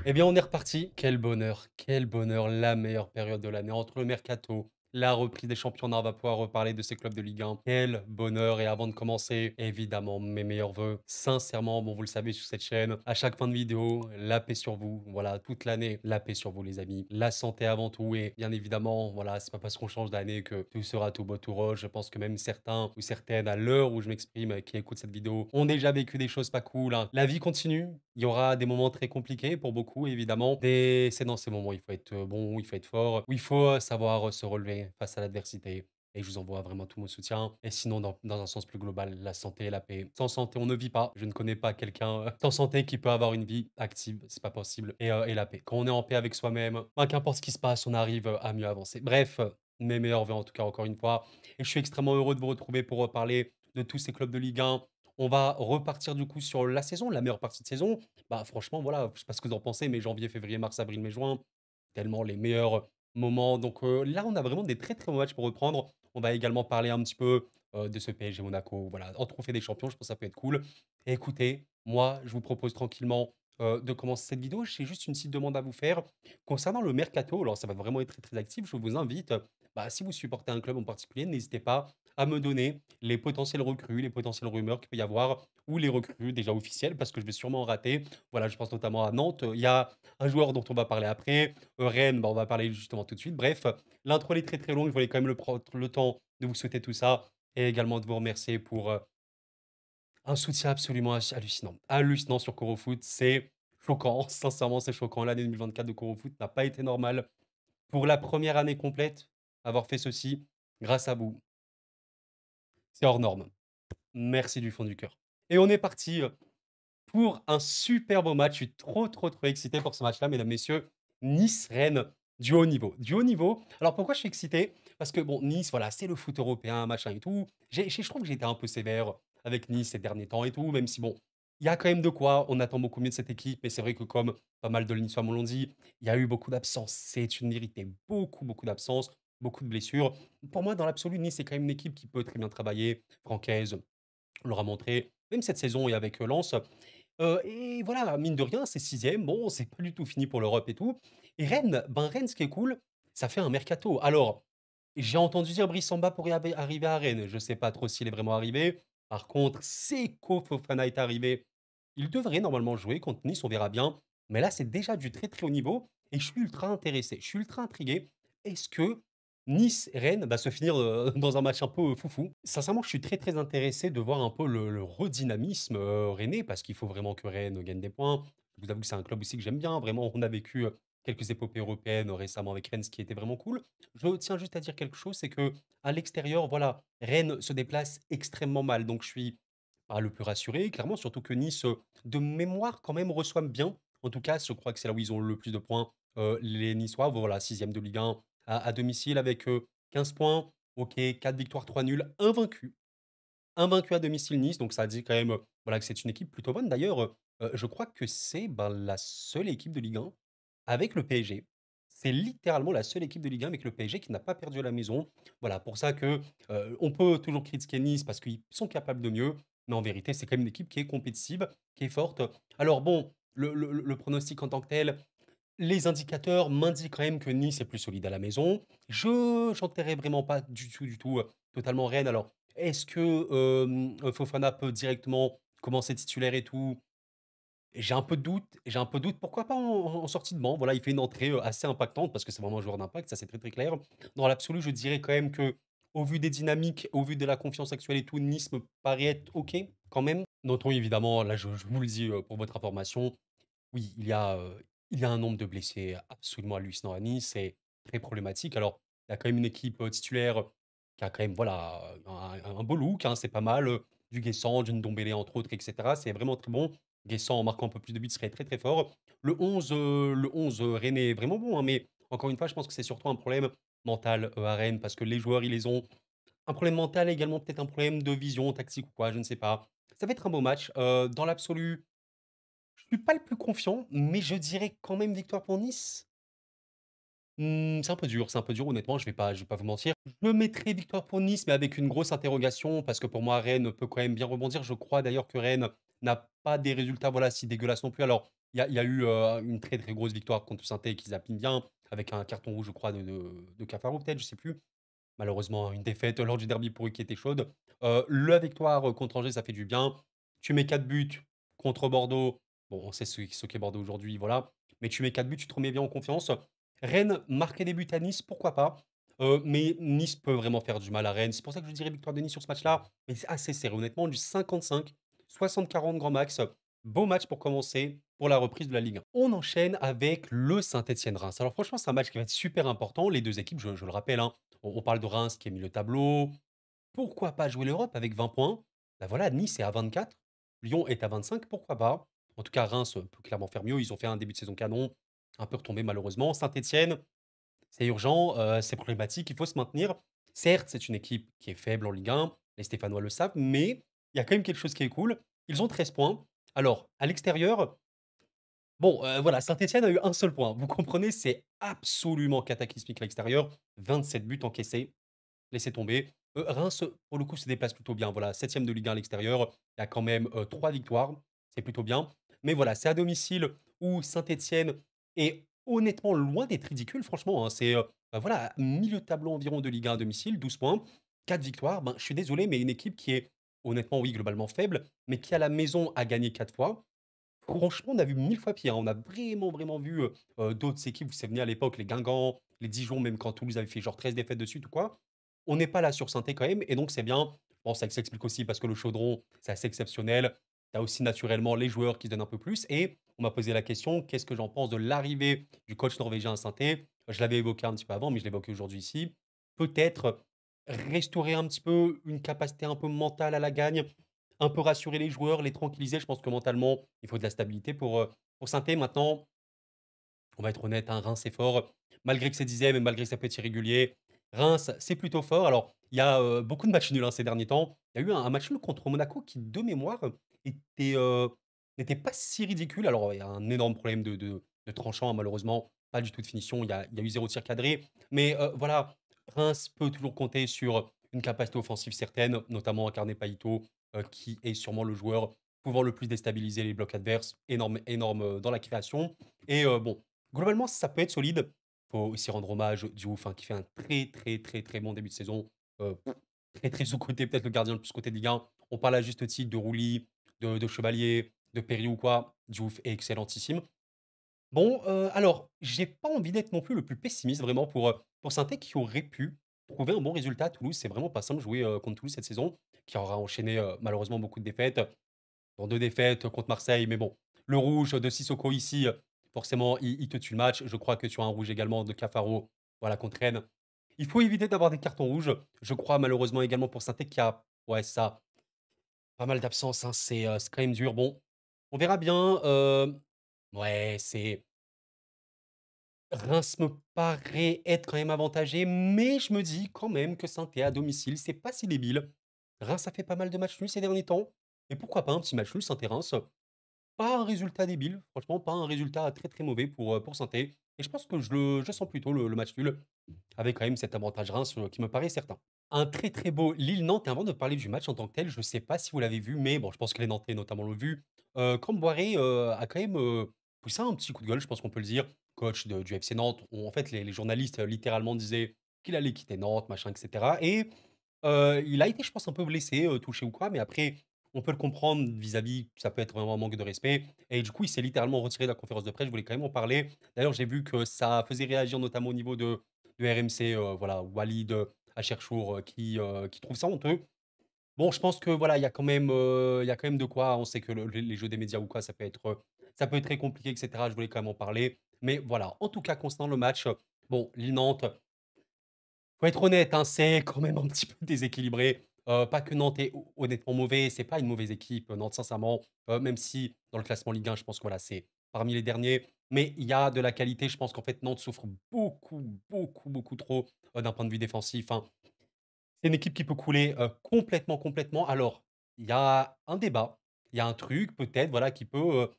Eh bien, on est reparti. Quel bonheur, la meilleure période de l'année entre le mercato, la reprise des championnats. On va pouvoir reparler de ces clubs de Ligue 1. Quel bonheur. Et avant de commencer, évidemment, mes meilleurs voeux. Sincèrement, bon, vous le savez sur cette chaîne, à chaque fin de vidéo, la paix sur vous. Voilà, toute l'année, la paix sur vous, les amis. La santé avant tout. Et bien évidemment, voilà, c'est pas parce qu'on change d'année que tout sera tout beau, tout rose. Je pense que même certains ou certaines, à l'heure où je m'exprime, qui écoutent cette vidéo, ont déjà vécu des choses pas cool, hein. La vie continue. Il y aura des moments très compliqués pour beaucoup, évidemment. Et c'est dans ces moments, il faut être bon, il faut être fort, où il faut savoir se relever face à l'adversité. Et je vous envoie vraiment tout mon soutien. Et sinon, dans un sens plus global, la santé et la paix. Sans santé, on ne vit pas. Je ne connais pas quelqu'un sans santé qui peut avoir une vie active. C'est pas possible. Et la paix. Quand on est en paix avec soi-même, ben, qu'importe ce qui se passe, on arrive à mieux avancer. Bref, mes meilleurs vœux en tout cas, encore une fois. Et je suis extrêmement heureux de vous retrouver pour reparler de tous ces clubs de Ligue 1. On va repartir du coup sur la saison, la meilleure partie de saison. Bah, franchement, voilà, je sais pas ce que vous en pensez, mais janvier, février, mars, avril, mai, juin, tellement les meilleurs moments. Donc là, on a vraiment des très, très bons matchs pour reprendre. On va également parler un petit peu de ce PSG Monaco. Voilà, en trophée des champions, je pense que ça peut être cool. Et écoutez, moi, je vous propose tranquillement de commencer cette vidéo. J'ai juste une petite demande à vous faire. Concernant le mercato, alors ça va vraiment être très, très actif. Je vous invite, bah, si vous supportez un club en particulier, n'hésitez pas à me donner les potentiels recrues, les potentielles rumeurs qu'il peut y avoir, ou les recrues déjà officielles, parce que je vais sûrement en rater. Voilà, je pense notamment à Nantes. Il y a un joueur dont on va parler après. Rennes, bah, on va parler justement tout de suite. Bref, l'intro elle est très très longue. Je voulais quand même prendre le temps de vous souhaiter tout ça et également de vous remercier pour un soutien absolument hallucinant. Hallucinant sur CoroFoot. C'est choquant. Sincèrement, c'est choquant. L'année 2024 de CoroFoot n'a pas été normale. Pour la première année complète, avoir fait ceci, grâce à vous, c'est hors norme. Merci du fond du cœur. Et on est parti pour un super beau match. Je suis trop, trop, trop excité pour ce match-là, mesdames, messieurs. Nice-Rennes, du haut niveau. Du haut niveau. Alors pourquoi je suis excité? Parce que bon, Nice, voilà, c'est le foot européen, machin et tout. Je trouve que j'ai été un peu sévère avec Nice ces derniers temps et tout, même si bon, il y a quand même de quoi. On attend beaucoup mieux de cette équipe, mais c'est vrai que comme pas mal de Niçois me l'ont dit, il y a eu beaucoup d'absences. C'est une vérité. Beaucoup, beaucoup d'absences, beaucoup de blessures. Pour moi, dans l'absolu, Nice, c'est quand même une équipe qui peut très bien travailler. Francaise, on leur a montré, même cette saison et avec Lens. Et voilà, mine de rien, c'est sixième. Bon, c'est pas du tout fini pour l'Europe et tout. Et Rennes, ben Rennes, ce qui est cool, ça fait un mercato. Alors, j'ai entendu dire Brice Samba pourrait arriver à Rennes. Je sais pas trop s'il est vraiment arrivé. Par contre, Seko Fofana est arrivé. Il devrait normalement jouer contre Nice, on verra bien. Mais là, c'est déjà du très très haut niveau. Et je suis ultra intéressé. Je suis ultra intrigué. Est-ce que Nice-Rennes va se finir dans un match un peu foufou? Sincèrement, je suis très très intéressé de voir un peu le redynamisme rennais parce qu'il faut vraiment que Rennes gagne des points. Je vous avoue que c'est un club aussi que j'aime bien. Vraiment, on a vécu quelques épopées européennes récemment avec Rennes, ce qui était vraiment cool. Je tiens juste à dire quelque chose, c'est que à l'extérieur, voilà, Rennes se déplace extrêmement mal. Donc je suis pas le plus rassuré, clairement, surtout que Nice, de mémoire, quand même, reçoit bien. En tout cas, je crois que c'est là où ils ont le plus de points. Les Niçois, voilà, sixième de Ligue 1 à domicile avec 15 points. Ok, 4 victoires, 3 nuls, invaincu. Invaincu à domicile Nice, donc ça dit quand même voilà, que c'est une équipe plutôt bonne. D'ailleurs, je crois que c'est ben, la seule équipe de Ligue 1 avec le PSG. C'est littéralement la seule équipe de Ligue 1 avec le PSG qui n'a pas perdu à la maison. Voilà, pour ça que on peut toujours critiquer Nice parce qu'ils sont capables de mieux, mais en vérité, c'est quand même une équipe qui est compétitive, qui est forte. Alors bon, le pronostic en tant que tel, les indicateurs m'indiquent quand même que Nice est plus solide à la maison. Je j'enterrais vraiment pas du tout, totalement Rennes. Alors, est-ce que, Fofana peut directement commencer titulaire et tout? J'ai un peu de doute, pourquoi pas en sortie de banc? Voilà, il fait une entrée, assez impactante parce que c'est vraiment un joueur d'impact, ça c'est très, très clair. Dans l'absolu, je dirais quand même que, au vu des dynamiques, au vu de la confiance actuelle et tout, Nice me paraît être OK, quand même. Notons évidemment, là je vous le dis, pour votre information, oui, il y a un nombre de blessés absolument hallucinant à Nice, c'est très problématique. Alors, il y a quand même une équipe, titulaire qui a quand même, voilà, un beau look, hein, c'est pas mal, du Guessant, du Ndombele entre autres et cetera. C'est vraiment très bon. Guessant en marquant un peu plus de buts serait très, très fort. Le 11 rennais est vraiment bon, hein, mais encore une fois, je pense que c'est surtout un problème mental, à Rennes parce que les joueurs, ils les ont. Un problème mental et également peut-être un problème de vision tactique ou quoi, je ne sais pas. Ça va être un beau match, dans l'absolu je suis pas le plus confiant, mais je dirais quand même victoire pour Nice. C'est un peu dur honnêtement, je vais pas vous mentir. Je mettrais victoire pour Nice, mais avec une grosse interrogation parce que pour moi Rennes peut quand même bien rebondir. Je crois d'ailleurs que Rennes n'a pas des résultats, voilà, si dégueulasses non plus. Alors il y a eu, une très, très grosse victoire contre Saint-Étienne qu'ils appuient bien, avec un carton rouge, je crois, de Cafaro peut-être, je sais plus. Malheureusement, une défaite lors du derby pour eux qui était chaude. La victoire, contre Angers, ça fait du bien. Tu mets 4 buts contre Bordeaux. Bon, on sait ce qu'est Bordeaux aujourd'hui, voilà. Mais tu mets 4 buts, tu te remets bien en confiance. Rennes, marquer des buts à Nice, pourquoi pas? Mais Nice peut vraiment faire du mal à Rennes. C'est pour ça que je dirais victoire de Nice sur ce match-là. Mais c'est assez serré, honnêtement, du 55, 60-40 grand max. Beau match pour commencer pour la reprise de la Ligue 1. On enchaîne avec le Saint-Étienne-Reims. Alors franchement, c'est un match qui va être super important. Les 2 équipes, je le rappelle, hein, on parle de Reims qui a mis le tableau. Pourquoi pas jouer l'Europe avec 20 points? Bah voilà, Nice est à 24, Lyon est à 25, pourquoi pas? En tout cas, Reims peut clairement faire mieux. Ils ont fait un début de saison canon, un peu retombé malheureusement. Saint-Etienne, c'est urgent, c'est problématique, il faut se maintenir. Certes, c'est une équipe qui est faible en Ligue 1, les Stéphanois le savent, mais il y a quand même quelque chose qui est cool. Ils ont 13 points. Alors, à l'extérieur, bon, voilà, Saint-Etienne a eu un seul point. Vous comprenez, c'est absolument cataclysmique à l'extérieur. 27 buts encaissés. Laissez tomber. Reims, pour le coup, se déplace plutôt bien. Voilà, 7e de Ligue 1 à l'extérieur. Il y a quand même 3 victoires. C'est plutôt bien. Mais voilà, c'est à domicile où Saint-Etienne est honnêtement loin d'être ridicule, franchement, hein. C'est bah voilà, milieu de tableau environ de Ligue 1 à domicile, 12 points, 4 victoires. Ben, je suis désolé, mais une équipe qui est honnêtement, oui, globalement faible, mais qui à la maison a gagné 4 fois. Franchement, on a vu 1000 fois pire, hein. On a vraiment, vraiment vu d'autres équipes. Vous savez, à l'époque, les Guingamp, les Dijon, même quand Toulouse avait fait genre 13 défaites de suite ou quoi. On n'est pas là sur saint quand même, et donc c'est bien. Bon, ça s'explique aussi parce que le chaudron, c'est assez exceptionnel. Tu as aussi naturellement les joueurs qui se donnent un peu plus. Et on m'a posé la question, qu'est-ce que j'en pense de l'arrivée du coach norvégien à saint? Je l'avais évoqué un petit peu avant, mais je l'évoque aujourd'hui ici. Peut-être restaurer un petit peu une capacité un peu mentale à la gagne, un peu rassurer les joueurs, les tranquilliser. Je pense que mentalement, il faut de la stabilité pour saint. Maintenant, on va être honnête, hein, Reims, c'est fort. Malgré que c'est 10e et malgré que ça peut être irrégulier, Reims, c'est plutôt fort. Alors, il y a beaucoup de matchs nuls hein, ces derniers temps. Il y a eu un match nul contre Monaco qui, de mémoire, était, n'était pas si ridicule. Alors, il y a un énorme problème de tranchant, hein, malheureusement. Pas du tout de finition. Il y a eu 0 tir cadré. Mais voilà, Reims peut toujours compter sur une capacité offensive certaine, notamment incarné Païto, qui est sûrement le joueur pouvant le plus déstabiliser les blocs adverses. Énorme, énorme dans la création. Et bon, globalement, ça peut être solide. Faut aussi rendre hommage Diouf, hein, qui fait un très, très, très, très bon début de saison. Heu, très, très sous-coté, peut-être le gardien le plus coté de Ligue 1. On parle à juste titre de Roulis, de Chevalier, de Perry ou quoi. Diouf est excellentissime. Bon, alors, j'ai pas envie d'être non plus le plus pessimiste vraiment pour saint qui aurait pu trouver un bon résultat à Toulouse. C'est vraiment pas simple de jouer, contre Toulouse cette saison, qui aura enchaîné, malheureusement beaucoup de défaites. Dans 2 défaites contre Marseille, mais bon, le rouge de Sissoko ici, forcément, il te tue le match. Je crois que tu as un rouge également de Cafaro, voilà, contre Rennes. Il faut éviter d'avoir des cartons rouges. Je crois malheureusement également pour saint qui a ouais, ça, pas mal d'absences, hein, c'est quand même dur. Bon, on verra bien, ouais, c'est Reims me paraît être quand même avantagé, mais je me dis quand même que saint à domicile, c'est pas si débile. Reims a fait pas mal de matchs nuls ces derniers temps, et pourquoi pas un petit match nul Saint-Reims? Pas un résultat débile, franchement, pas un résultat très, très mauvais pour saint. Et je pense que je sens plutôt le match nul, avec quand même cet avantage Reims, qui me paraît certain. Un très, très beau Lille-Nantes et avant de parler du match en tant que tel, je ne sais pas si vous l'avez vu, mais bon, je pense que les Nantais notamment l'ont vu. Camboiré, a quand même, poussé un petit coup de gueule, je pense qu'on peut le dire. Coach de du FC Nantes, en fait, les journalistes, littéralement disaient qu'il allait quitter Nantes, machin et cetera. Et il a été, je pense, un peu blessé, touché ou quoi, mais après, on peut le comprendre vis-à-vis ça peut être vraiment un manque de respect et du coup, il s'est littéralement retiré de la conférence de presse. Je voulais quand même en parler. D'ailleurs, j'ai vu que ça faisait réagir notamment au niveau de RMC, voilà, Walid, Acharchour, qui trouve ça honteux. Bon, je pense que voilà, il y a quand même de quoi. On sait que les jeux des médias ou quoi, ça peut être très compliqué et cetera. Je voulais quand même en parler. Mais voilà, en tout cas, concernant le match, bon, Lille-Nantes, faut être honnête, hein, c'est quand même un petit peu déséquilibré. Pas que Nantes est honnêtement mauvais, c'est pas une mauvaise équipe, Nantes sincèrement, même si dans le classement Ligue 1, je pense que voilà, c'est parmi les derniers. Mais il y a de la qualité, je pense qu'en fait Nantes souffre beaucoup, beaucoup, beaucoup trop, d'un point de vue défensif, hein. C'est une équipe qui peut couler, complètement, complètement. Alors, il y a un débat, il y a un truc peut-être, voilà, qui peut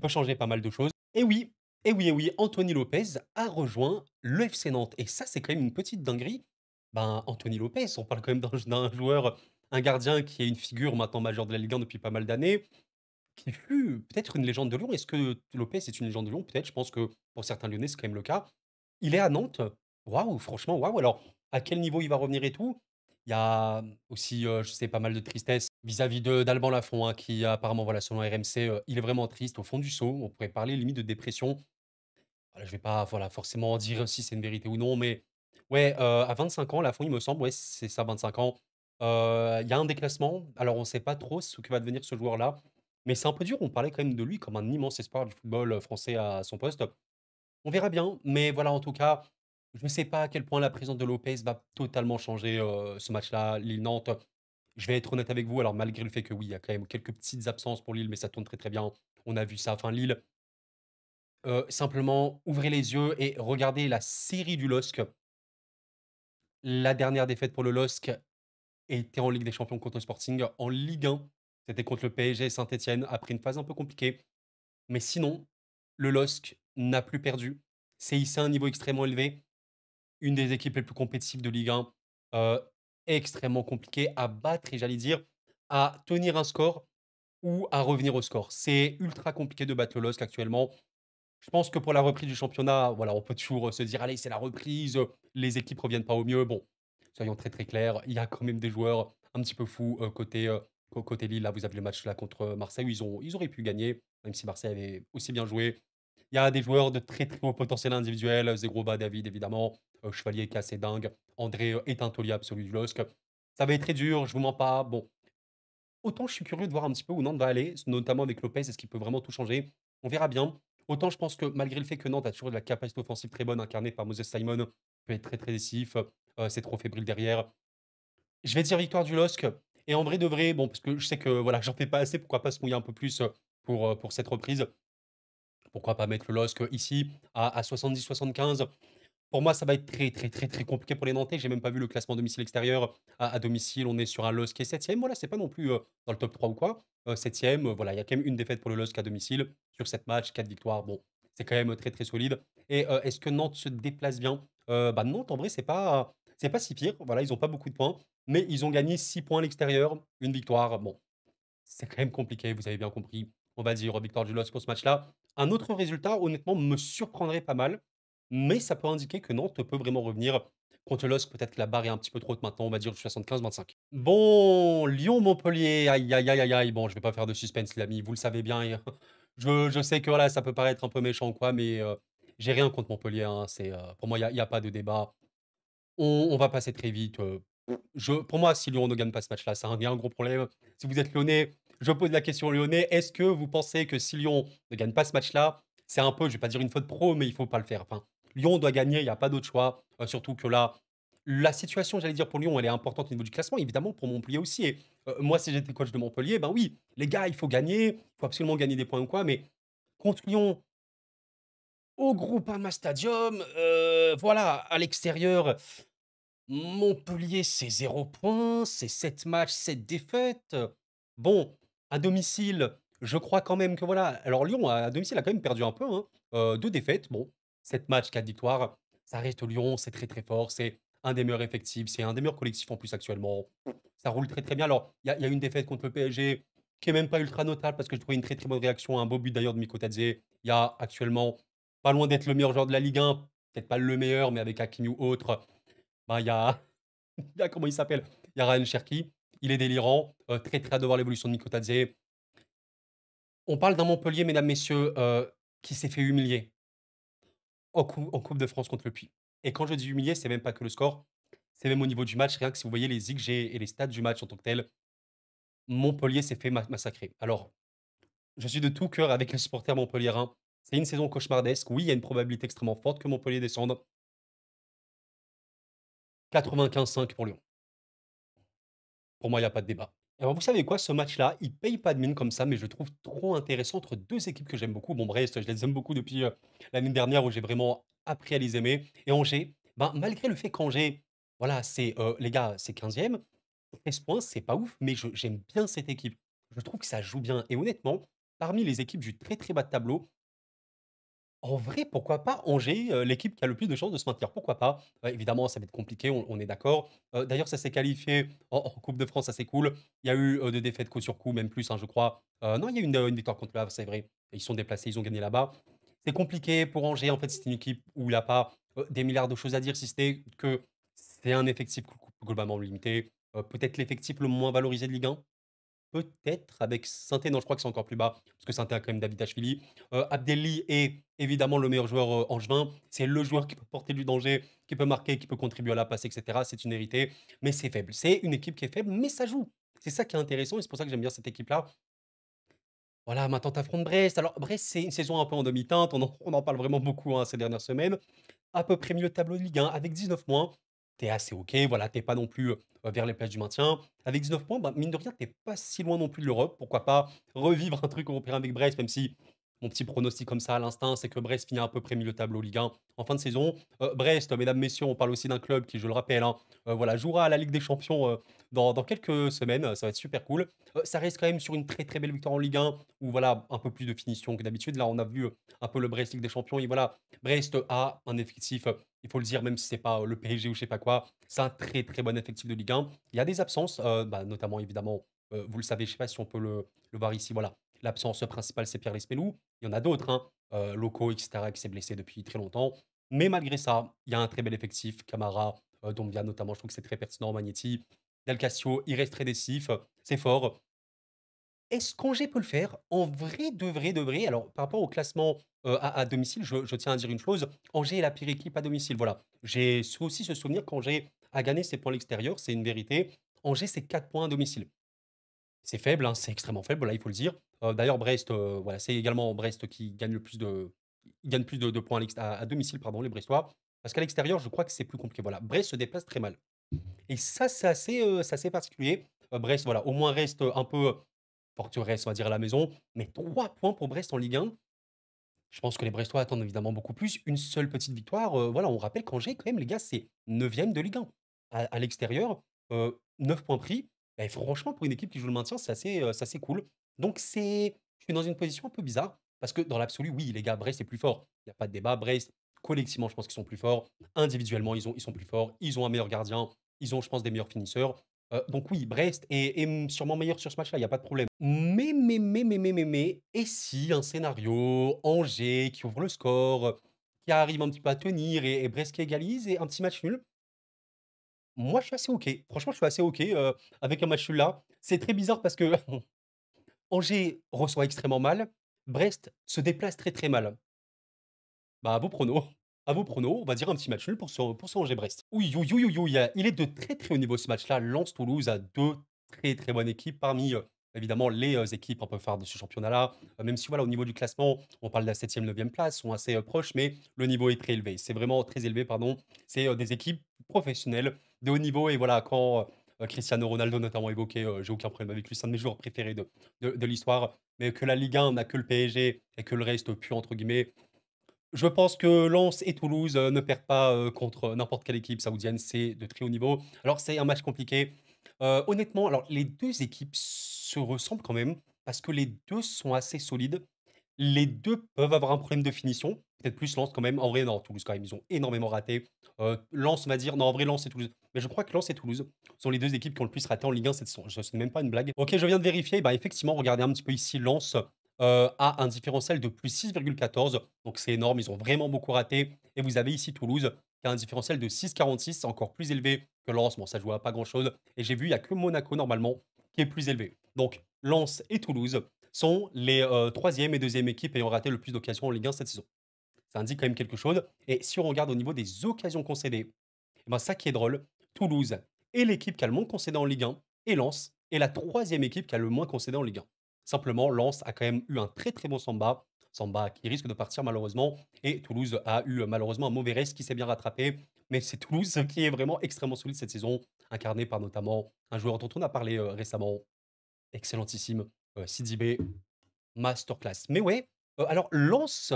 changer pas mal de choses. Et oui, et oui, et oui, Anthony Lopez a rejoint le FC Nantes et ça, c'est quand même une petite dinguerie. Ben, Anthony Lopez, on parle quand même d'un joueur, un gardien qui est une figure maintenant majeure de la Ligue 1 depuis pas mal d'années, qui fut peut-être une légende de Lyon. Est-ce que Lopez est une légende de Lyon? Peut-être, je pense que pour certains Lyonnais, c'est quand même le cas. Il est à Nantes. Waouh, franchement, waouh! Alors, à quel niveau il va revenir et tout? Il y a aussi, je sais, pas mal de tristesse vis-à-vis de d'Alban Lafont, hein, qui apparemment, voilà, selon RMC, il est vraiment triste au fond du seau. On pourrait parler limite de dépression. Voilà, je vais pas, voilà, forcément dire si c'est une vérité ou non, mais ouais, à 25 ans, Lafont, il me semble, ouais, c'est ça, 25 ans. Il y a un déclassement. Alors, on ne sait pas trop ce que va devenir ce joueur-là, mais c'est un peu dur. On parlait quand même de lui comme un immense espoir du football, français à son poste. On verra bien, mais voilà, en tout cas, je ne sais pas à quel point la présence de Lopez va totalement changer, ce match-là, Lille-Nantes. Je vais être honnête avec vous, alors malgré le fait que oui, il y a quand même quelques petites absences pour Lille, mais ça tourne très, très bien. On a vu ça. Enfin, Lille, simplement ouvrez les yeux et regardez la série du LOSC. La dernière défaite pour le LOSC était en Ligue des Champions contre le Sporting. En Ligue 1, c'était contre le PSG Saint-Étienne, après une phase un peu compliquée. Mais sinon, le LOSC n'a plus perdu. C'est hissé à un niveau extrêmement élevé. Une des équipes les plus compétitives de Ligue 1, heu, extrêmement compliqué à battre et j'allais dire, à tenir un score ou à revenir au score. C'est ultra compliqué de battre le LOSC actuellement. Je pense que pour la reprise du championnat, voilà, on peut toujours, se dire: «Allez, c'est la reprise, les équipes reviennent pas au mieux». Bon, soyons très, très clairs, il y a quand même des joueurs un petit peu fous, côté Lille. Là, vous avez le match là contre Marseille où ils auraient pu gagner, même si Marseille avait aussi bien joué. Il y a des joueurs de très, très haut potentiel individuel, Zegroba, David évidemment, Chevalier qui est assez dingue, André, est un taulier absolu du LOSC. Ça va être très dur, je vous mens pas. Bon, autant je suis curieux de voir un petit peu où Nantes va aller, notamment avec Lopez, est-ce qu'il peut vraiment tout changer? On verra bien. Autant je pense que malgré le fait que Nantes a toujours de la capacité offensive très bonne, incarnée par Moses Simon, peut être très, très décisif, c'est trop fébrile derrière. Je vais dire victoire du LOSC et en vrai de vrai, bon, parce que je sais que voilà, j'en fais pas assez, pourquoi pas se mouiller un peu plus, pour cette reprise? Pourquoi pas mettre le LOSC ici à 70-75? Pour moi, ça va être très, très, très, très compliqué pour les Nantais. J'ai même pas vu le classement domicile-extérieur. À domicile, on est sur un LOSC qui est 7e. Voilà, c'est pas non plus, dans le top 3 ou quoi. 7e, voilà, il y a quand même une défaite pour le LOSC à domicile sur 7 matchs, 4 victoires. Bon, c'est quand même très, très solide et est-ce que Nantes se déplace bien? Bah, Nantes, en vrai, c'est pas si pire. Voilà, ils ont pas beaucoup de points, mais ils ont gagné 6 points à l'extérieur, une victoire. Bon, c'est quand même compliqué, vous avez bien compris. On va dire victoire du LOSC pour ce match-là. Un autre résultat, honnêtement, me surprendrait pas mal, mais ça peut indiquer que Nantes peut vraiment revenir. Contre le LOSC, peut-être que la barre est un petit peu trop haute maintenant, on va dire 75-25. Bon, Lyon-Montpellier, aïe, aïe, aïe, aïe, aïe. Bon, je vais pas faire de suspense, les amis, vous le savez bien. Et je sais que voilà, ça peut paraître un peu méchant ou quoi, mais j'ai rien contre Montpellier, hein. Pour moi, il y a pas de débat. On va passer très vite, pour moi, si Lyon ne gagne pas ce match-là, il y a un gros problème. Si vous êtes lyonnais, je pose la question aux lyonnais, est-ce que vous pensez que si Lyon ne gagne pas ce match-là, c'est un peu, je vais pas dire une faute pro, mais il faut pas le faire. Enfin, Lyon doit gagner, il y a pas d'autre choix, surtout que là, la situation, j'allais dire pour Lyon, elle est importante au niveau du classement, évidemment pour Montpellier aussi et moi, si j'étais coach de Montpellier, ben oui, les gars, il faut gagner, il faut absolument gagner des points ou quoi, mais contre Lyon, au Groupama Stadium, voilà, à l'extérieur, Montpellier, c'est 0 points, c'est 7 matchs, 7 défaites. Bon, à domicile, je crois quand même que voilà alors Lyon à domicile a quand même perdu un peu, hein, 2 défaites, bon, 7 matchs, 4 victoires, ça reste Lyon, c'est très, très fort, c'est un des meilleurs effectifs, c'est un des meilleurs collectifs en plus actuellement. Ça roule très, très bien. Alors, il y a une défaite contre le PSG qui est même pas ultra notable parce que je trouvais une très, très bonne réaction, un beau but d'ailleurs de Mikotadze. Il y a actuellement pas loin d'être le meilleur joueur de la Ligue 1, peut-être pas le meilleur, mais avec Hakimi ou autre, bah, il y a il y a comment il s'appelle? Il y a Ryan Cherki, il est délirant, très, très hâte de voir l'évolution de Mikotadze. On parle d'un Montpellier, mesdames, messieurs, qui s'est fait humilier en coupe de France contre le Puy et quand je dis humilier, c'est même pas que le score, c'est même au niveau du match, rien que si vous voyez les XG et les stats du match en tant que tel, Montpellier s'est fait massacrer. Alors, je suis de tout cœur avec les supporters montpelliérains. C'est une saison cauchemardesque. Oui, il y a une probabilité extrêmement forte que Montpellier descende. 95-5 pour Lyon. Pour moi, il y a pas de débat. Alors, vous savez quoi? Ce match-là, il paye pas de mine comme ça, mais je le trouve trop intéressant entre 2 équipes que j'aime beaucoup. Bon, Brest, je les aime beaucoup depuis, l'année dernière où j'ai vraiment appris à les aimer et Angers, ben, malgré le fait qu'Angers, voilà, les gars, c'est 15e, 13 points, c'est pas ouf, mais j'aime bien cette équipe. Je trouve que ça joue bien et honnêtement, parmi les équipes du très, très bas de tableau, En vrai, pourquoi pas Angers, l'équipe qui a le plus de chances de se maintenir, pourquoi pas? Évidemment, ça va être compliqué, on est d'accord. D'ailleurs, ça s'est qualifié en coupe de France, ça c'est cool. Il y a eu, 2 défaites coup sur coup, même plus, hein, je crois. Non, il y a eu une victoire contre le Havre, c'est vrai. Ils sont déplacés, ils ont gagné là-bas. C'est compliqué pour Angers, en fait, c'est une équipe où il a pas, des milliards de choses à dire, si ce n'est que c'est un effectif globalement limité. Peut-être l'effectif le moins valorisé de Ligue 1? Peut-être avec Saint-Étienne, non, je crois que c'est encore plus bas, parce que Saint-Étienne a quand même Davidashvili. Abdelli est évidemment le meilleur joueur, angevin. C'est le joueur qui peut porter du danger, qui peut marquer, qui peut contribuer à la passe et cetera. C'est une vérité, mais c'est faible. C'est une équipe qui est faible, mais ça joue. C'est ça qui est intéressant et c'est pour ça que j'aime bien cette équipe-là. Voilà, maintenant tu affrontes Brest. Alors Brest, c'est une saison un peu en demi-teinte, on en parle vraiment beaucoup, hein, ces dernières semaines. À peu près milieu de tableau de Ligue 1 avec 19 points. Tu es assez OK, voilà, tu es pas non plus, vers les places du maintien. Avec 19 points, bah, mine de rien, tu es pas si loin non plus de l'Europe. Pourquoi pas revivre un truc européen avec Brest, même si mon petit pronostic comme ça à l'instinct, c'est que Brest finit à peu près milieu de tableau Ligue 1 en fin de saison. Brest, mesdames, messieurs, on parle aussi d'un club qui, je le rappelle, hein, voilà, jouera à la Ligue des champions, dans quelques semaines, ça va être super cool. Ça reste quand même sur une très, très belle victoire en Ligue 1 où voilà, un peu plus de finition que d'habitude. Là, on a vu, un peu le Brest Ligue des champions et voilà, Brest a un effectif, il faut le dire, même si c'est pas le PSG ou je sais pas quoi, c'est un très très bon effectif de Ligue 1. Il y a des absences, bah, notamment évidemment, vous le savez, je sais pas si on peut le voir ici, voilà. L'absence principale, c'est Pierre Lespelou. Il y en a d'autres, hein, locaux, etc., qui s'est blessé depuis très longtemps. Mais malgré ça, il y a un très bel effectif. Camara, Dombia notamment, je trouve que c'est très pertinent. Magnetti, Del Casio, il reste très décisif, c'est fort. Est-ce qu'Angers peut le faire? En vrai, de vrai, alors par rapport au classement, à domicile, je tiens à dire une chose, Angers est la pire équipe à domicile, voilà. J'ai aussi ce souvenir qu'Angers a gagné ses points à l'extérieur, c'est une vérité. Angers, c'est 4 points à domicile. C'est faible, hein, c'est extrêmement faible, là, il faut le dire. D'ailleurs Brest, voilà, c'est également Brest qui gagne le plus de ils gagnent plus de points à domicile, pardon, les Brestois. Parce qu'à l'extérieur, je crois que c'est plus compliqué, voilà. Brest se déplace très mal. Et ça, c'est assez particulier. Brest, voilà, au moins reste, un peu forteresse, on va dire, à la maison. Mais 3 points pour Brest en Ligue 1. Je pense que les Brestois attendent évidemment beaucoup plus. Une seule petite victoire, voilà, on rappelle qu'Angers, quand même, les gars, c'est 9e de Ligue 1. À l'extérieur, 9 points pris. Et franchement, pour une équipe qui joue le maintien, c'est assez cool. Donc je suis dans une position un peu bizarre parce que dans l'absolu, oui, les gars, Brest est plus fort. Il y a pas de débat. Brest, collectivement, je pense qu'ils sont plus forts. Individuellement, ils sont plus forts. Ils ont un meilleur gardien. Ils ont, je pense, des meilleurs finisseurs. Donc oui, Brest est sûrement meilleur sur ce match-là, il y a pas de problème. Mais et si un scénario, Angers qui ouvre le score, qui arrive un petit peu à tenir et Brest qui égalise et un petit match nul? Moi, je suis assez OK. Franchement, je suis assez OK, avec un match nul là. C'est très bizarre parce que Angers reçoit extrêmement mal, Brest se déplace très, très mal. Bah, à vos pronos. À vos pronos, on va dire un petit match nul pour ce Angers-Brest. Oui, oui, oui, oui, oui, il est de très, très haut niveau ce match-là. Lens-Toulouse a 2 très, très bonnes équipes parmi, évidemment les, équipes un peu phares de ce championnat-là. Même si voilà, au niveau du classement, on parle de la 7e, 9e place, sont assez, proches, mais le niveau est très élevé. C'est vraiment très élevé, pardon. C'est, des équipes professionnelles de haut niveau et voilà, quand, Cristiano Ronaldo notamment évoqué, j'ai aucun problème avec lui, c'est un de mes joueurs préférés de l'histoire, mais que la Ligue 1 n'a que le PSG et que le reste «pue» entre guillemets, je pense que Lens et Toulouse, ne perdent pas, contre n'importe quelle équipe saoudienne, c'est de très haut niveau. Alors c'est un match compliqué. Honnêtement, alors les 2 équipes se ressemblent quand même parce que les 2 sont assez solides. Les 2 peuvent avoir un problème de finition, peut-être plus Lens quand même. En vrai, non, Toulouse quand même, ils ont énormément raté. Lens, on va dire non, en vrai, Lens et Toulouse. Mais je crois que Lens et Toulouse sont les 2 équipes qui ont le plus raté en Ligue 1 cette saison. Ce n'est même pas une blague. OK, je viens de vérifier, bah, effectivement, regardez un petit peu ici, Lens, a un différentiel de +6,14. Donc c'est énorme, ils ont vraiment beaucoup raté et vous avez ici Toulouse qui a un différentiel de 6,46, encore plus élevé que Lens. Bon, ça joue à pas grand-chose et j'ai vu, il y a que Monaco normalement qui est plus élevé. Donc Lens et Toulouse sont les, 3e et 2e équipes ayant raté le plus d'occasions en Ligue 1 cette saison. Ça indique quand même quelque chose et si on regarde au niveau des occasions concédées, eh ben, ça qui est drôle, Toulouse est l'équipe qui a le moins concédé en Ligue 1 et Lens est la 3e équipe qui a le moins concédé en Ligue 1. Simplement, Lens a quand même eu un très, très bon Samba, Samba qui risque de partir malheureusement et Toulouse a eu, malheureusement un mauvais reste qui s'est bien rattrapé. Mais c'est Toulouse qui est vraiment extrêmement solide cette saison, incarné par notamment un joueur dont on a parlé, récemment, excellentissime, Sidibé, masterclass. Mais ouais, alors Lens,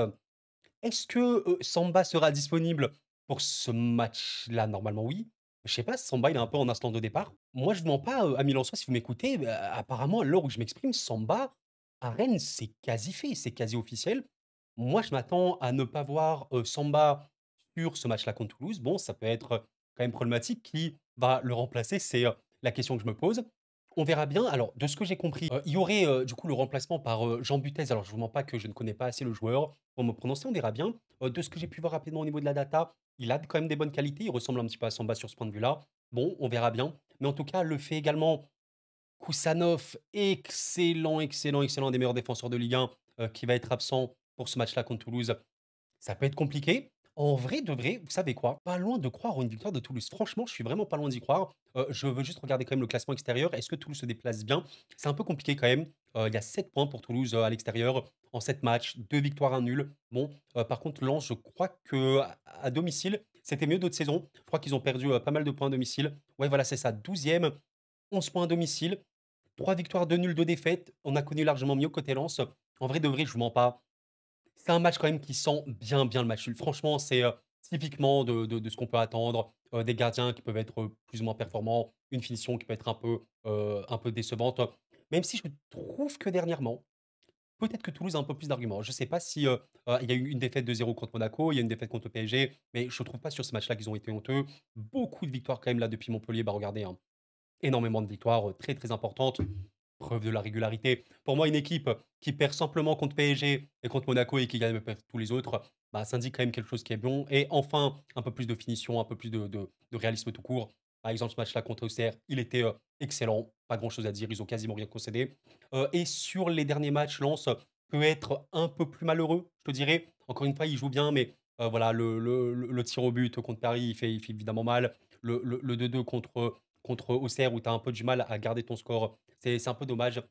est-ce que, Samba sera disponible pour ce match-là? Normalement oui. Je sais pas, Samba, il est un peu en instant de départ. Moi, je vous mens pas, amis lensois, si vous m'écoutez, apparemment, à l'heure où je m'exprime, Samba, à Rennes, c'est quasi fait, c'est quasi officiel. Moi, je m'attends à ne pas voir, Samba sur ce match-là contre Toulouse. Bon, ça peut être, quand même problématique. Qui va le remplacer? C'est, la question que je me pose. On verra bien. Alors, de ce que j'ai compris, il y aurait, du coup, le remplacement par, Jean Butez. Alors, je vous mens pas que je ne connais pas assez le joueur pour me prononcer, on verra bien. De ce que j'ai pu voir rapidement au niveau de la data, il a quand même des bonnes qualités. Il ressemble un petit peu à Samba sur ce point de vue-là. Bon, on verra bien. Mais en tout cas, le fait également Koussanov, excellent, excellent, excellent, un des meilleurs défenseurs de Ligue 1, qui va être absent pour ce match-là contre Toulouse. Ça peut être compliqué. En vrai de vrai, vous savez quoi? Pas loin de croire en une victoire de Toulouse. Franchement, je suis vraiment pas loin d'y croire. Je veux juste regarder quand même le classement extérieur. Est-ce que Toulouse se déplace bien? C'est un peu compliqué quand même. Il y a 7 points pour Toulouse, à l'extérieur en 7 matchs, 2 victoires, un nul. Bon, par contre Lens, je crois qu'à domicile, c'était mieux d'autres saisons. Je crois qu'ils ont perdu, pas mal de points à domicile. Ouais, voilà, c'est ça, 12e, 11 points à domicile. 3 victoires, 2 nuls, 2 défaites. On a connu largement mieux côté Lens. En vrai de vrai, je vous mens pas. C'est un match quand même qui sent bien, bien le match nul. Franchement, c'est, typiquement de ce qu'on peut attendre. Des gardiens qui peuvent être, plus ou moins performants, une finition qui peut être un peu décevante. Même si je trouve que dernièrement, peut-être que Toulouse a un peu plus d'arguments. Je ne sais pas si, il y a eu une défaite 2-0 contre Monaco, il y a une défaite contre le PSG, mais je ne trouve pas sur ce match-là qu'ils ont été honteux. Beaucoup de victoires quand même là depuis Montpellier. Bah, regardez, hein, énormément de victoires, très, très importantes. Preuve de la régularité. Pour moi, une équipe qui perd simplement contre PSG et contre Monaco et qui gagne tous les autres, bah, ça indique quand même quelque chose qui est bon. Et enfin, un peu plus de finition, un peu plus de réalisme tout court. Par exemple, ce match-là contre Auxerre, il était excellent. Pas grand-chose à dire. Ils ont quasiment rien concédé. Et sur les derniers matchs, Lens peut être un peu plus malheureux, je te dirais. Encore une fois, il joue bien, mais voilà, le tir au but contre Paris, il fait évidemment mal. Le 2-2 contre Auxerre, où tu as un peu du mal à garder ton score, c'est un peu dommage.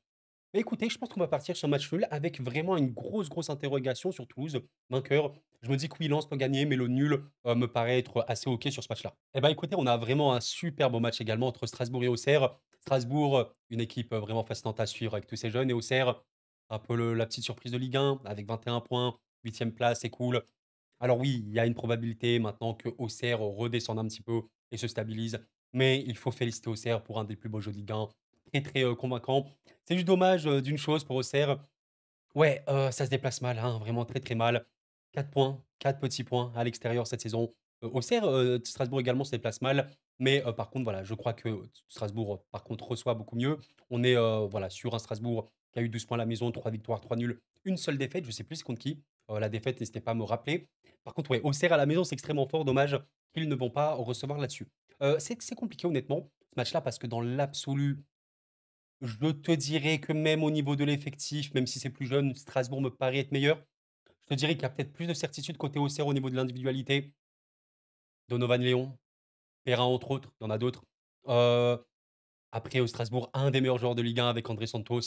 Mais écoutez, je pense qu'on va partir sur un match nul avec vraiment une grosse, grosse interrogation sur Toulouse, vainqueur. Je me dis que oui, Lens peut gagner, mais le nul me paraît être assez OK sur ce match-là. Eh ben, écoutez, on a vraiment un super beau match également entre Strasbourg et Auxerre. Strasbourg, une équipe vraiment fascinante à suivre avec tous ces jeunes, et Auxerre, un peu la petite surprise de Ligue 1, avec 21 points, huitième place, c'est cool. Alors oui, il y a une probabilité maintenant que Auxerre redescende un petit peu et se stabilise, mais il faut féliciter Auxerre pour un des plus beaux jeux de Ligue 1, très, très, convaincant. C'est juste dommage, d'une chose pour Auxerre, ouais, ça se déplace mal, hein, vraiment très, très mal. 4 points, 4 petits points à l'extérieur cette saison. Auxerre, Strasbourg également se déplace mal, mais par contre, voilà, je crois que Strasbourg, par contre, reçoit beaucoup mieux. On est, voilà, sur un Strasbourg qui a eu 12 points à la maison, 3 victoires, 3 nuls, une seule défaite, je sais plus c'est contre qui. La défaite, n'hésitez pas à me rappeler. Par contre, ouais, Auxerre à la maison, c'est extrêmement fort, dommage qu'ils ne vont pas recevoir là-dessus. C'est compliqué honnêtement, ce match-là, parce que dans l'absolu, je te dirais que même au niveau de l'effectif, même si c'est plus jeune, Strasbourg me paraît être meilleur. Je te dirais qu'il y a peut-être plus de certitude côté Auxerre au niveau de l'individualité. Donovan Léon, Perrin entre autres, il y en a d'autres. Heu, Après, Strasbourg, un des meilleurs joueurs de Ligue 1 avec André Santos.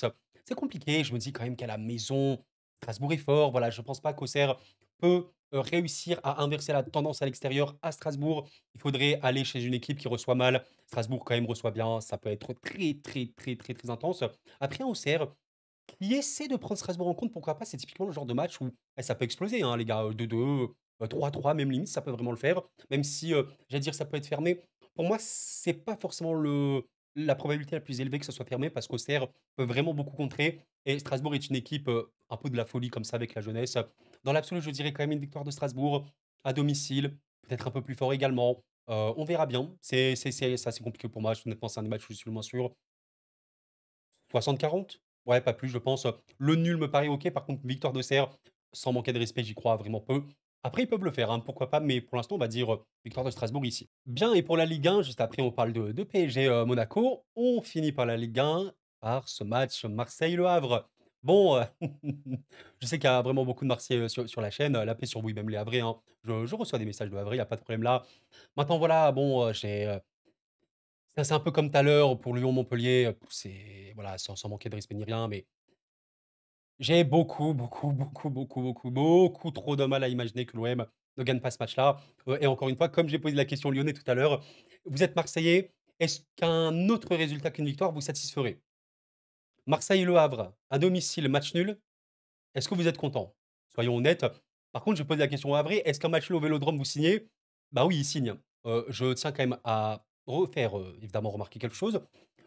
C'est compliqué, je me dis quand même qu'à la maison, Strasbourg est fort. Voilà, je pense pas qu'Auxerre peut, réussir à inverser la tendance à l'extérieur à Strasbourg. Il faudrait aller chez une équipe qui reçoit mal. Strasbourg quand même reçoit bien, ça peut être très, très, très, très, très intense. Après Auxerre, qui essaie de prendre Strasbourg en compte, pourquoi pas? C'est typiquement le genre de match où, ça peut exploser, hein, les gars, 2-2, 3-3 même limite, ça peut vraiment le faire. Même si, j'allais dire ça peut être fermé. Pour moi, c'est pas forcément le la probabilité la plus élevée que ça soit fermé, parce qu'Auxerre peut vraiment beaucoup contrer et Strasbourg est une équipe, un peu de la folie comme ça avec la jeunesse. Dans l'absolu, je dirais quand même une victoire de Strasbourg à domicile, peut-être un peu plus fort également. On verra bien. C'est assez compliqué pour moi. Honnêtement, c'est un des matchs où je suis le moins sûr. 60-40? Ouais, pas plus, je pense. Le nul me paraît OK. Par contre, victoire d'Auxerre, sans manquer de respect, j'y crois vraiment peu. Après, ils peuvent le faire, hein, pourquoi pas, mais pour l'instant, on va dire, victoire de Strasbourg ici. Bien, et pour la Ligue 1, juste après, on parle de PSG, Monaco. On finit par la Ligue 1, par ce match Marseille-Le Havre. Bon, je sais qu'il y a vraiment beaucoup de Marseillais, sur la chaîne, la paix sur vous, même les Havrais, hein. Je reçois des messages de Havrais, il y a pas de problème là. Maintenant, voilà, bon, c'est un peu comme tout à l'heure pour Lyon-Montpellier, c'est voilà, sans manquer de respect ni rien, mais j'ai beaucoup, beaucoup, beaucoup, beaucoup, beaucoup, beaucoup trop de mal à imaginer que l'OM ne gagne pas ce match-là. Et encore une fois, comme j'ai posé la question aux Lyonnais tout à l'heure, vous êtes Marseillais, est-ce qu'un autre résultat qu'une victoire vous satisferait? Marseille-Le Havre, à domicile, match nul, est-ce que vous êtes content? Soyons honnêtes. Par contre, je pose la question aux Havrais, est-ce qu'un match nul au Vélodrome, vous signez? Bah oui, ils signent. Je tiens quand même à refaire, évidemment remarquer quelque chose.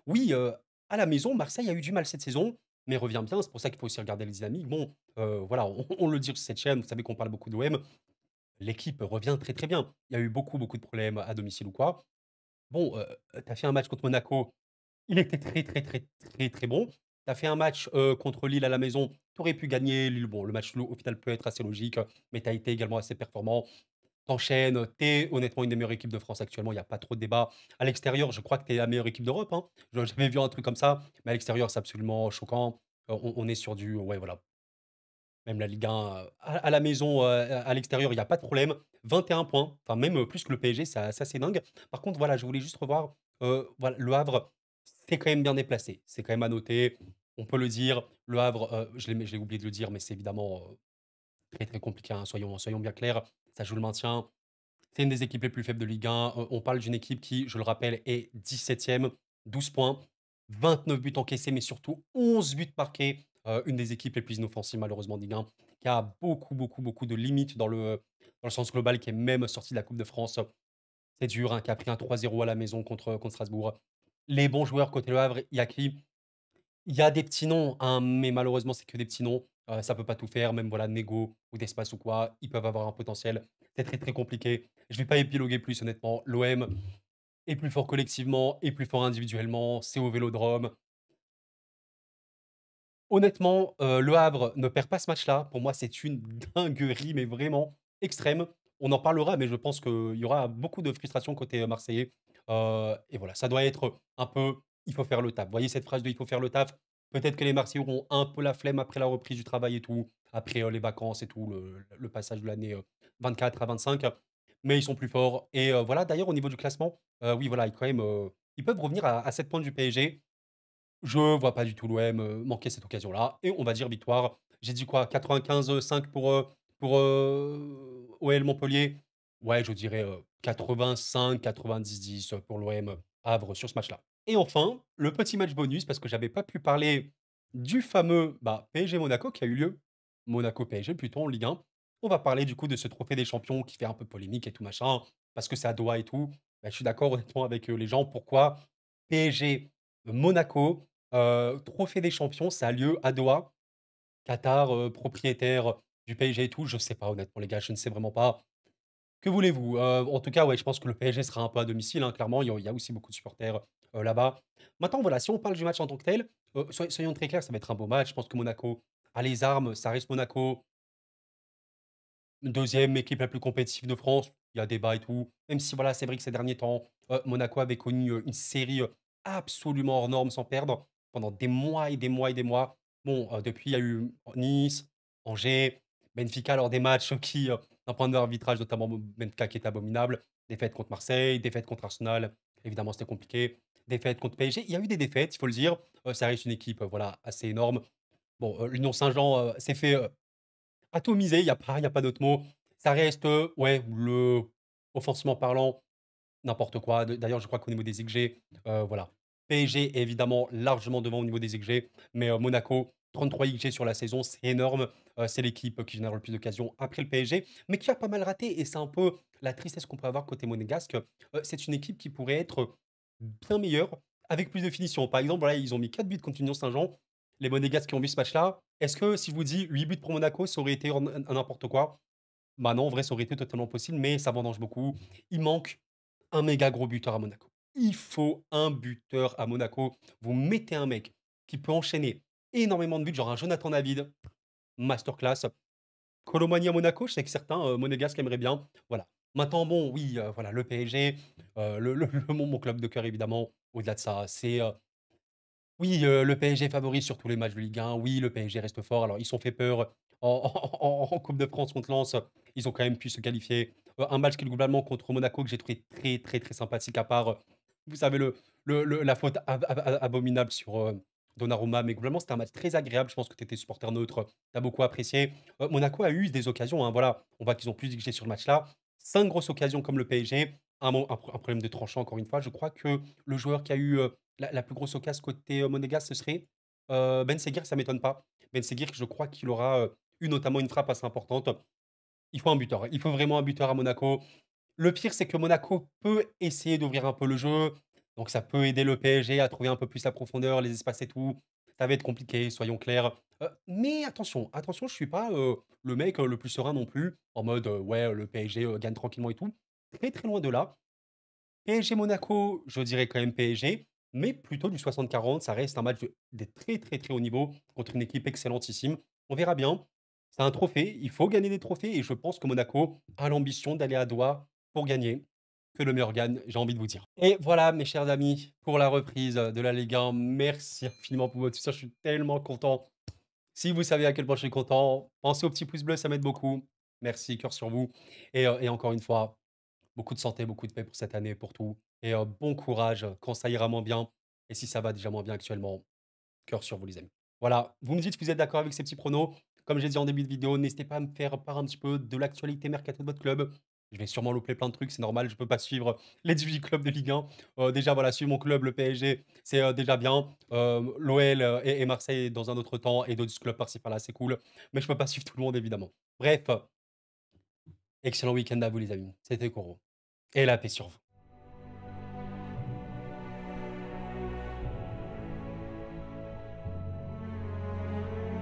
Oui, à la maison, Marseille a eu du mal cette saison, mais revient bien. C'est pour ça qu'il faut aussi regarder les dynamiques. Bon, voilà, on le dit sur cette chaîne, vous savez qu'on parle beaucoup de l'OM. L'équipe revient très, très bien. Il y a eu beaucoup, beaucoup de problèmes à domicile ou quoi. Bon, tu as fait un match contre Monaco, il était très, très, très, très, très bon. Tu as fait un match, contre Lille à la maison, tu aurais pu gagner. Lille, bon, le match au final peut être assez logique, mais tu as été également assez performant. Tu enchaînes, tu es honnêtement une des meilleures équipes de France actuellement, il y a pas trop de débat. À l'extérieur, je crois que tu es la meilleure équipe d'Europe, hein. Je j'avais vu un truc comme ça, mais à l'extérieur, c'est absolument choquant. On est sur du ouais, voilà, même la Ligue 1, à la maison, à l'extérieur, il y a pas de problème. 21 points, enfin même, plus que le PSG, c'est assez dingue. Par contre, voilà, je voulais juste revoir, voilà, Le Havre, c'est quand même bien déplacé. C'est quand même à noter, on peut le dire. Le Havre, je l'ai oublié de le dire, mais c'est évidemment, très, très compliqué, hein, soyons bien clairs. Ça joue le maintien. C'est une des équipes les plus faibles de Ligue 1. On parle d'une équipe qui, je le rappelle, est 17e, 12 points, 29 buts encaissés, mais surtout 11 buts marqués. Une des équipes les plus inoffensives, malheureusement, de Ligue 1, qui a beaucoup, beaucoup, beaucoup de limites dans le sens global, qui est même sorti de la Coupe de France. C'est dur, hein, qui a pris un 3-0 à la maison contre Strasbourg. Les bons joueurs côté Le Havre, il y a qui? Il y a des petits noms, hein, mais malheureusement, c'est que des petits noms. Ça peut pas tout faire, même voilà, Nego ou d'Espace ou quoi, ils peuvent avoir un potentiel. C'est très, très compliqué. Je vais pas épiloguer plus, honnêtement. L'OM est plus fort collectivement, est plus fort individuellement, c'est au Vélodrome. Honnêtement, Le Havre ne perd pas ce match-là. Pour moi, c'est une dinguerie, mais vraiment extrême. On en parlera, mais je pense qu'il y aura beaucoup de frustration côté, marseillais. Et voilà, ça doit être un peu: «Il faut faire le taf». Vous voyez cette phrase de: «Il faut faire le taf»? Peut-être que les Marseillais auront un peu la flemme après la reprise du travail et tout, après, les vacances et tout, le passage de l'année, 24 à 25, mais ils sont plus forts et voilà. D'ailleurs, au niveau du classement, oui, voilà, quand même, ils peuvent revenir à 7 points du PSG. Je vois pas du tout l'OM, manquer cette occasion-là et on va dire victoire. J'ai dit quoi? 95-5 pour, OL Montpellier? Ouais, je dirais, 85-90-10 pour l'OM Havre sur ce match-là. Et enfin, le petit match bonus parce que j'avais pas pu parler du fameux, bah, PSG Monaco qui a eu lieu. Monaco PSG plutôt en Ligue 1. On va parler du coup de ce trophée des champions qui fait un peu polémique et tout machin, parce que c'est à Doha et tout. Bah, je suis d'accord honnêtement avec, les gens. Pourquoi? PSG Monaco, trophée des champions, ça a lieu à Doha, Qatar, propriétaire du PSG et tout. Je sais pas honnêtement les gars, je ne sais vraiment pas. Que voulez-vous? En tout cas, ouais, je pense que le PSG sera un peu à domicile, hein, clairement. Il y a aussi beaucoup de supporters, là-bas. Maintenant, voilà, si on parle du match en tant que tel, soyons très clairs, ça va être un beau match. Je pense que Monaco a les armes, ça reste Monaco. Deuxième équipe la plus compétitive de France, il y a débat et tout. Même si voilà, c'est vrai que ces derniers temps, Monaco avait connu, une série, absolument hors norme sans perdre pendant des mois et des mois et des mois. Bon, depuis il y a eu Nice, Angers, Benfica lors des matchs qui, d'un point de vue arbitrage notamment Benfica qui est abominable. Défaite contre Marseille, défaite contre Arsenal, évidemment c'était compliqué. Défaite contre PSG. Il y a eu des défaites, il faut le dire. Ça reste une équipe, voilà, assez énorme. Bon, l'Union Saint-Jean, s'est fait, atomisé, il y a pas d'autre mot. Ça reste, ouais, offensivement parlant, n'importe quoi. D'ailleurs, je crois qu'au niveau des XG, voilà, PSG est évidemment largement devant au niveau des XG, mais Monaco, 33 XG sur la saison, c'est énorme. C'est l'équipe qui génère le plus d'occasions après le PSG, mais qui a pas mal raté et c'est un peu la tristesse qu'on peut avoir côté monégasque. C'est une équipe qui pourrait être bien meilleure avec plus de finition. Par exemple, voilà, ils ont mis 4 buts contre l'Union Saint-Jean. Les Monégasques qui ont vu ce match-là, est-ce que si je vous dis 8 buts pour Monaco, ça aurait été n'importe quoi? Bah non, en vrai, ça aurait été totalement possible, mais ça vendange beaucoup. Il manque un méga gros buteur à Monaco. Il faut un buteur à Monaco. Vous mettez un mec qui peut enchaîner énormément de buts, genre un Jonathan David, masterclass. Colomani à Monaco, je sais que certains, monégasques aimeraient bien. Voilà. Maintenant, bon, oui, voilà, le PSG, mon club de cœur évidemment. Au-delà de ça, c'est, oui, le PSG favorise sur tous les matchs de Ligue 1. Oui, le PSG reste fort. Alors, ils se sont fait peur en en Coupe de France contre Lens. Ils ont quand même pu se qualifier. Un match qui globalement contre Monaco que j'ai trouvé très, très, très sympathique à part, vous savez la faute abominable sur, Donnarumma. Mais globalement, c'était un match très agréable. Je pense que tu étais supporter neutre, tu as beaucoup apprécié. Monaco a eu des occasions, hein, voilà. On voit qu'ils ont plus d'XG sur le match-là. 5 grosses occasions comme le PSG. Un problème de tranchant encore une fois. Je crois que le joueur qui a eu, la plus grosse occasion côté, monégasque, ce serait, Ben Seghir, ça m'étonne pas. Ben Seghir, je crois qu'il aura, eu notamment une frappe assez importante. Il faut un buteur, il faut vraiment un buteur à Monaco. Le pire, c'est que Monaco peut essayer d'ouvrir un peu le jeu. Donc ça peut aider le PSG à trouver un peu plus la profondeur, les espaces et tout. Ça va être compliqué, soyons clairs. Mais attention, attention, je suis pas, le mec, le plus serein non plus, en mode, «Ouais, le PSG, gagne tranquillement et tout». Très, très loin de là. PSG Monaco, je dirais quand même PSG, mais plutôt du 60-40. Ça reste un match de très, très, très haut niveau contre une équipe excellentissime. On verra bien. C'est un trophée, il faut gagner des trophées et je pense que Monaco a l'ambition d'aller à Doha pour gagner. Que le meilleur gagne, j'ai envie de vous dire. Et voilà, mes chers amis, pour la reprise de la Ligue 1. Merci infiniment pour votre soutien, je suis tellement content. Si vous savez à quel point je suis content, pensez au petit pouce bleu, ça m'aide beaucoup. Merci, cœur sur vous. Et encore une fois, beaucoup de santé, beaucoup de paix pour cette année, pour tout. Et bon courage quand ça ira moins bien. Et si ça va déjà moins bien actuellement, cœur sur vous, les amis. Voilà, vous me dites si vous êtes d'accord avec ces petits pronos. Comme j'ai dit en début de vidéo, n'hésitez pas à me faire part un petit peu de l'actualité mercato de votre club. Je vais sûrement louper plein de trucs, c'est normal, je peux pas suivre les 18 clubs de Ligue 1. Déjà, voilà, suivre mon club, le PSG, c'est déjà bien. L'OL et Marseille dans un autre temps, et d'autres clubs par-ci par-là, c'est cool. Mais je peux pas suivre tout le monde, évidemment. Bref, excellent week-end à vous, les amis. C'était Koro. Et la paix sur vous.